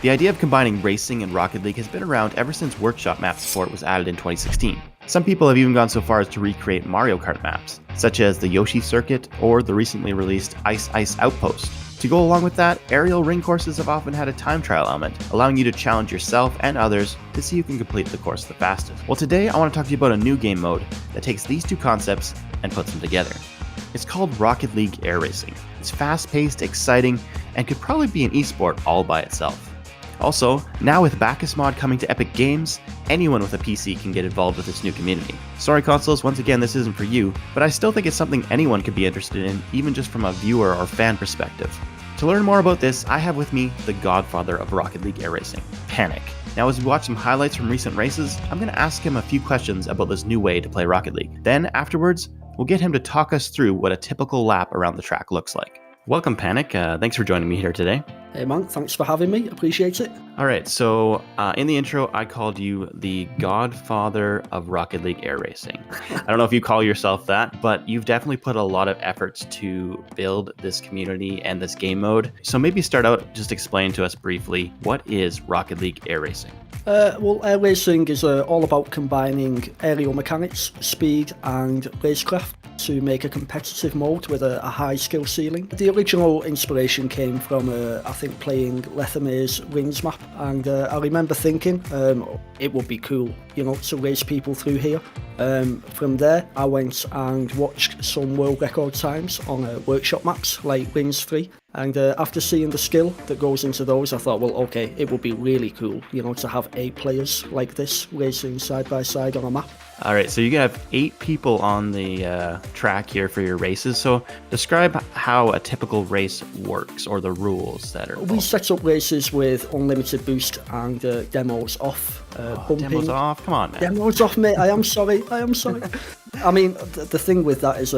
The idea of combining racing and Rocket League has been around ever since workshop map support was added in 2016. Some people have even gone so far as to recreate Mario Kart maps, such as the Yoshi Circuit or the recently released Ice Ice Outpost. To go along with that, aerial ring courses have often had a time trial element, allowing you to challenge yourself and others to see who can complete the course the fastest. Well, today I want to talk to you about a new game mode that takes these two concepts and puts them together. It's called Rocket League Air Racing. It's fast-paced, exciting, and could probably be an esport all by itself. Also, now with Bakkesmod coming to Epic Games, anyone with a PC can get involved with this new community. Sorry consoles, once again this isn't for you, but I still think it's something anyone could be interested in, even just from a viewer or fan perspective. To learn more about this, I have with me the godfather of Rocket League Air Racing, Panic. Now as we watch some highlights from recent races, I'm going to ask him a few questions about this new way to play Rocket League. Then afterwards, we'll get him to talk us through what a typical lap around the track looks like. Welcome, Panic. Thanks for joining me here today. Hey man, thanks for having me. Appreciate it. All right, so in the intro, I called you the godfather of Rocket League Air Racing. I don't know if you call yourself that, but you've definitely put a lot of efforts to build this community and this game mode. So maybe start out, just explain to us briefly, what is Rocket League Air Racing? Well, air racing is all about combining aerial mechanics, speed and racecraft to make a competitive mode with a high skill ceiling. The original inspiration came from, I think, playing Lethamir's Rings map, and I remember thinking it would be cool, to race people through here. From there, I went and watched some world record times on workshop maps like Rings 3. And after seeing the skill that goes into those, I thought, well, okay, it would be really cool, to have 8 players like this racing side by side on a map. All right, so you have 8 people on the track here for your races. So describe how a typical race works, or the rules that are involved. We set up races with unlimited boost and demos off. Demos off? Come on, man. Demos off, mate. I am sorry. I mean, the thing with that is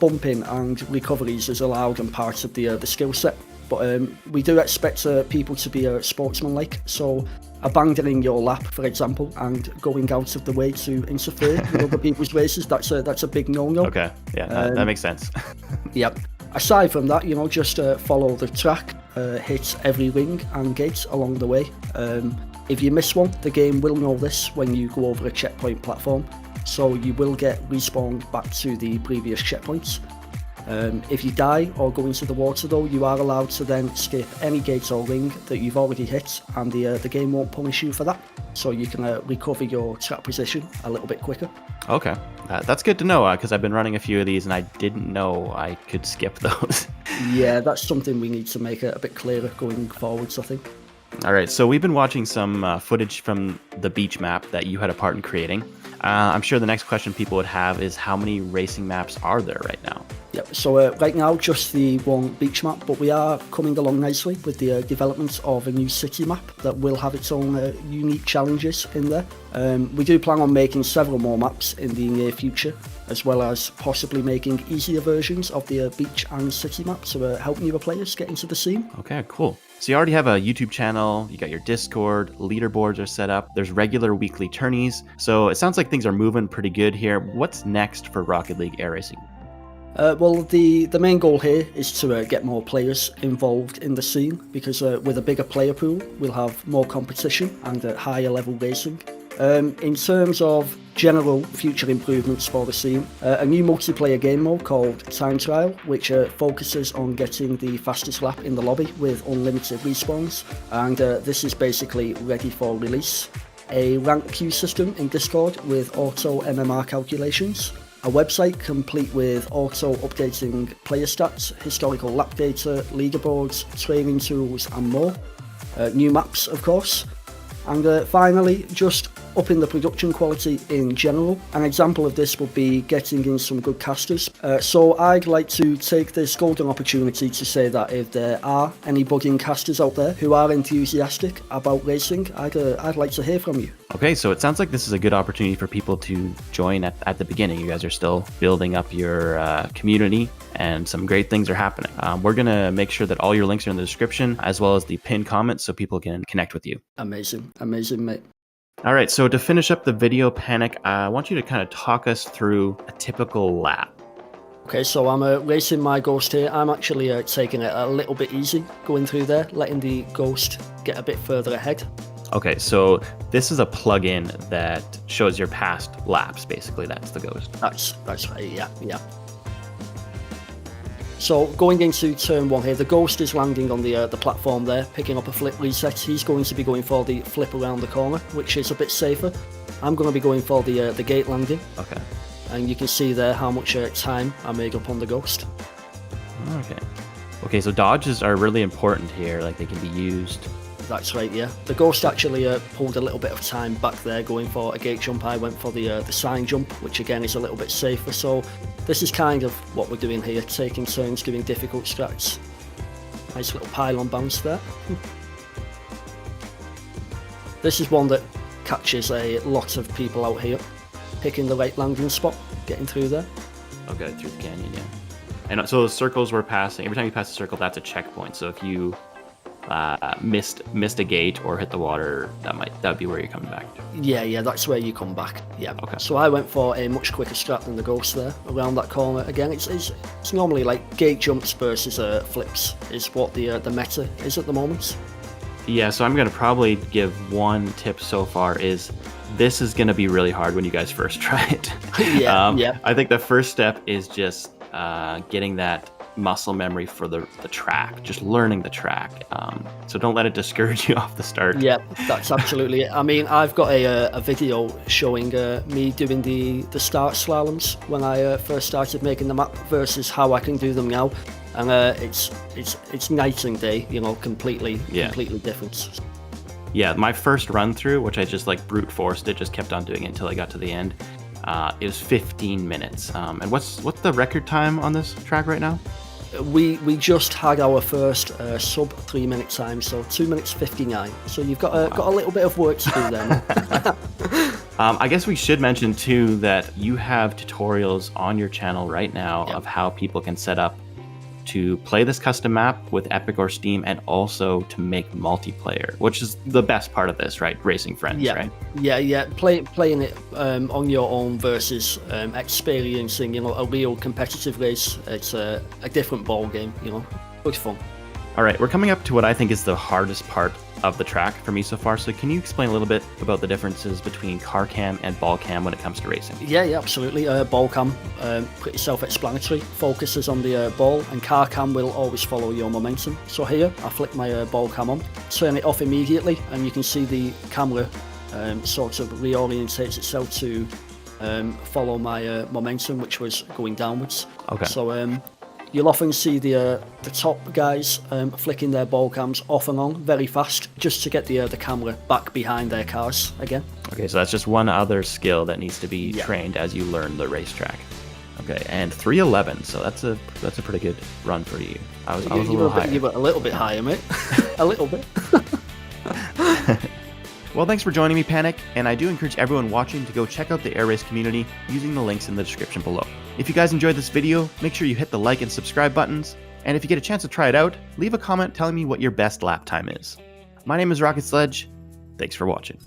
bumping and recoveries is allowed and part of the skill set. But we do expect people to be sportsmanlike. So abandoning your lap, for example, and going out of the way to interfere with other people's races, that's a big no-no. Okay, yeah, that makes sense. Yep. Aside from that, just follow the track, hit every ring and gate along the way. If you miss one, the game will know this when you go over a checkpoint platform, so you will get respawned back to the previous checkpoints. If you die or go into the water though, you are allowed to then skip any gate or ring that you've already hit, and the game won't punish you for that, so you can recover your track position a little bit quicker. Okay, that's good to know, because I've been running a few of these and I didn't know I could skip those. Yeah, that's something we need to make a bit clearer going forwards, I think. All right, so we've been watching some footage from the beach map that you had a part in creating. I'm sure the next question people would have is, how many racing maps are there right now? Yep, so right now just the one beach map, but we are coming along nicely with the development of a new city map that will have its own unique challenges in there. We do plan on making several more maps in the near future, as well as possibly making easier versions of the beach and city map to help newer players get into the scene. Okay, cool. So you already have a YouTube channel, you got your Discord, leaderboards are set up, there's regular weekly tourneys, so it sounds like things are moving pretty good here. What's next for Rocket League Air Racing? Well, the main goal here is to get more players involved in the scene, because with a bigger player pool, we'll have more competition and higher level racing. In terms of general future improvements for the scene, a new multiplayer game mode called Time Trial, which focuses on getting the fastest lap in the lobby with unlimited respawns, and this is basically ready for release. A rank queue system in Discord with auto MMR calculations. A website complete with auto-updating player stats, historical lap data, leaderboards, training tools and more. New maps, of course. And finally, just upping the production quality in general. An example of this would be getting in some good casters. So I'd like to take this golden opportunity to say that if there are any budding casters out there who are enthusiastic about racing, I'd like to hear from you. Okay, so it sounds like this is a good opportunity for people to join at the beginning. You guys are still building up your community, and some great things are happening. We're going to make sure that all your links are in the description, as well as the pinned comments, so people can connect with you. Amazing, mate. All right, so to finish up the video, Panic, I want you to kind of talk us through a typical lap. Okay, so I'm racing my Ghost here. I'm actually taking it a little bit easy, going through there, letting the Ghost get a bit further ahead. Okay, so this is a plug-in that shows your past laps, basically. That's the Ghost. That's right, yeah. So going into turn 1 here, the Ghost is landing on the platform there, picking up a flip reset. He's going to be going for the flip around the corner, which is a bit safer. I'm going to be going for the gate landing. Okay. And you can see there how much time I made up on the Ghost. Okay, so dodges are really important here, like they can be used. That's right, yeah. The Ghost actually pulled a little bit of time back there going for a gate jump. I went for the sign jump, which again is a little bit safer. So this is kind of what we're doing here, taking turns doing difficult strats. Nice little pylon bounce there. This is one that catches a lot of people out here, picking the right landing spot, getting through there. Okay, through the canyon, yeah. And so the circles we're passing, every time you pass a circle, that's a checkpoint. So if you missed a gate or hit the water, that'd be where you're coming back to. Yeah, that's where you come back. Yeah. Okay. So I went for a much quicker strat than the Ghost there around that corner. Again, it's normally like gate jumps versus flips is what the meta is at the moment. Yeah, so I'm gonna probably give one tip so far is this is gonna be really hard when you guys first try it. Yeah. I think the first step is just getting that muscle memory for the track, just learning the track. So don't let it discourage you off the start. Yeah, that's absolutely it. I mean, I've got a video showing me doing the start slaloms when I first started making the map versus how I can do them now, and it's night and day, you know, completely different. Yeah, my first run through, which I just like brute forced it, just kept on doing it until I got to the end. It was 15 minutes. And what's the record time on this track right now? We just had our first sub 3 minute time, so 2 minutes 59. So you've got a little bit of work to do then. I guess we should mention too that you have tutorials on your channel right now of how people can set up to play this custom map with Epic or Steam, and also to make multiplayer, which is the best part of this, right? Racing friends, right? Yeah. Playing it on your own versus experiencing, you know, a real competitive race. It's a different ball game, you know. Good fun. All right, we're coming up to what I think is the hardest part of the track for me so far. So can you explain a little bit about the differences between car cam and ball cam when it comes to racing? Yeah, absolutely. Ball cam, pretty self-explanatory, focuses on the ball, and car cam will always follow your momentum. So here, I flick my ball cam on, turn it off immediately, and you can see the camera sort of reorientates itself to follow my momentum, which was going downwards. Okay. So you'll often see the top guys flicking their ball cams off and on very fast, just to get the camera back behind their cars again. Okay, so that's just one other skill that needs to be trained as you learn the racetrack. Okay, and 3:11, so that's a pretty good run for you. I was a little higher. You were a little bit higher, mate. A little bit. Well, thanks for joining me, Panic, and I do encourage everyone watching to go check out the Air Race community using the links in the description below. If you guys enjoyed this video, make sure you hit the like and subscribe buttons, and if you get a chance to try it out, leave a comment telling me what your best lap time is. My name is Rocket Sledge. Thanks for watching.